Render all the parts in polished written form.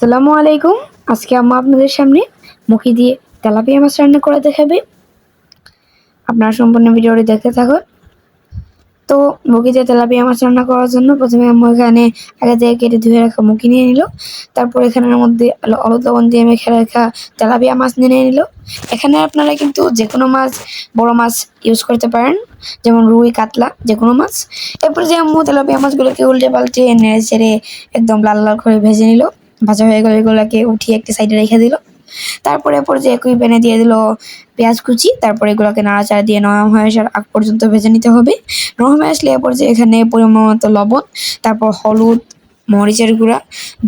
আসসালামু আলাইকুম। আজকে আম্মা আপনাদের সামনে মুখি দিয়ে তেলাপিয়া মাছ রান্না করে দেখাবে। আপনারা সম্পূর্ণ ভিডিওটি দেখতে থাকুন। তো মুখি দিয়ে তেলাপিয়া মাছ রান্না করার জন্য প্রথমে আম্মু এখানে আগে থেকে কেটে ধুয়ে রাখা মুখি নিয়ে নিল। তারপর এখানের মধ্যে হলুদ লবণ দিয়ে মেখে রাখা তেলাপিয়া মাছ নিয়ে নিল। এখানে আপনারা কিন্তু যে কোনো মাছ, বড় মাছ ইউজ করতে পারেন, যেমন রুই, কাতলা, যে কোনো মাছ। এরপর যে আম্মু তেলাপিয়া মাছগুলোকে উল্টে পাল্টে নেড়ে চেড়ে একদম লাল লাল করে ভেজে নিল। ভাজা হয়ে গেলে এগুলোকে উঠিয়ে একটি সাইডে রেখে দিল। তারপরে যে একই প্যানে দিয়ে দিল পেঁয়াজ কুচি। তারপরে এগুলোকে নাড়াচাড়া দিয়ে নরম হয়ে আসার আগ পর্যন্ত ভেজে নিতে হবে। নরম হয়ে আসলে এরপর যে এখানে পরিমাণ মতো লবণ, তারপর হলুদ, মরিচের গুঁড়া,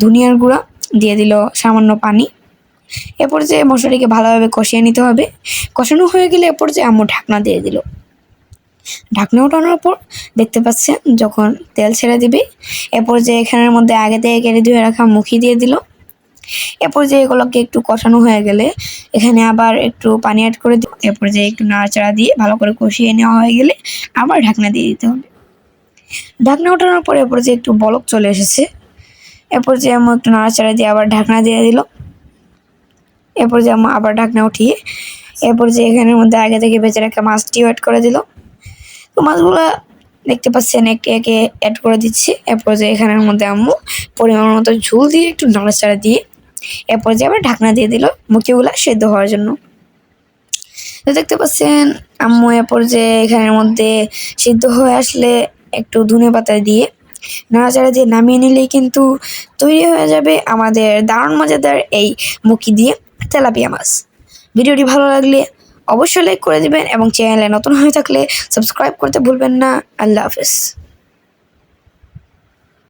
ধনিয়ার গুঁড়া দিয়ে দিল সামান্য পানি। এরপর যে মশলাটিকে ভালোভাবে কষিয়ে নিতে হবে। কষানো হয়ে গেলে এরপর যে আম্মু ঢাকনা দিয়ে দিল। ঢাকনা ওঠানোর পর দেখতে পাচ্ছেন যখন তেল ছেড়ে দিবে, এরপর যে এখানের মধ্যে আগে থেকে কেটে ধুয়ে রাখা মুখি দিয়ে দিল। এরপর যে এগুলোকে একটু কষানো হয়ে গেলে এখানে আবার একটু পানি অ্যাড করে দিই। এরপর যে একটু নাড়াচাড়া দিয়ে ভালো করে কষিয়ে নেওয়া হয়ে গেলে আবার ঢাকনা দিয়ে দিতে হবে। ঢাকনা ওঠানোর পর এরপর যে একটু বলক চলে এসেছে, এরপর যে আমি একটু নাড়াচাড়া দিয়ে আবার ঢাকনা দিয়ে দিল। এরপর যে আমি আবার ঢাকনা উঠিয়ে এরপর যে এখানের মধ্যে আগে থেকে ভেজে রাখা মাছটিও অ্যাড করে দিল। তো মাছগুলো দেখতে পাচ্ছেন একে একে অ্যাড করে দিচ্ছি। এরপর যে এখানের মধ্যে আম্মু পরিমাণ মতো ঝোল দিয়ে একটু নাড়াচাড়া দিয়ে এরপর যে আবার ঢাকনা দিয়ে দিল মুখিগুলা সেদ্ধ হওয়ার জন্য। তো দেখতে পাচ্ছেন আম্মু এরপর যে এখানের মধ্যে সিদ্ধ হয়ে আসলে একটু ধনেপাতা দিয়ে নাড়াচাড়া দিয়ে নামিয়ে নিলেই কিন্তু তৈরি হয়ে যাবে আমাদের দারুণ মজাদার এই মুখি দিয়ে তেলাপিয়া মাছ। ভিডিওটি ভালো লাগলে অবশ্যই লাইক করে দিবেন এবং চ্যানেলে নতুন হয়ে থাকলে সাবস্ক্রাইব করতে ভুলবেন না। আল্লাহ হাফেজ।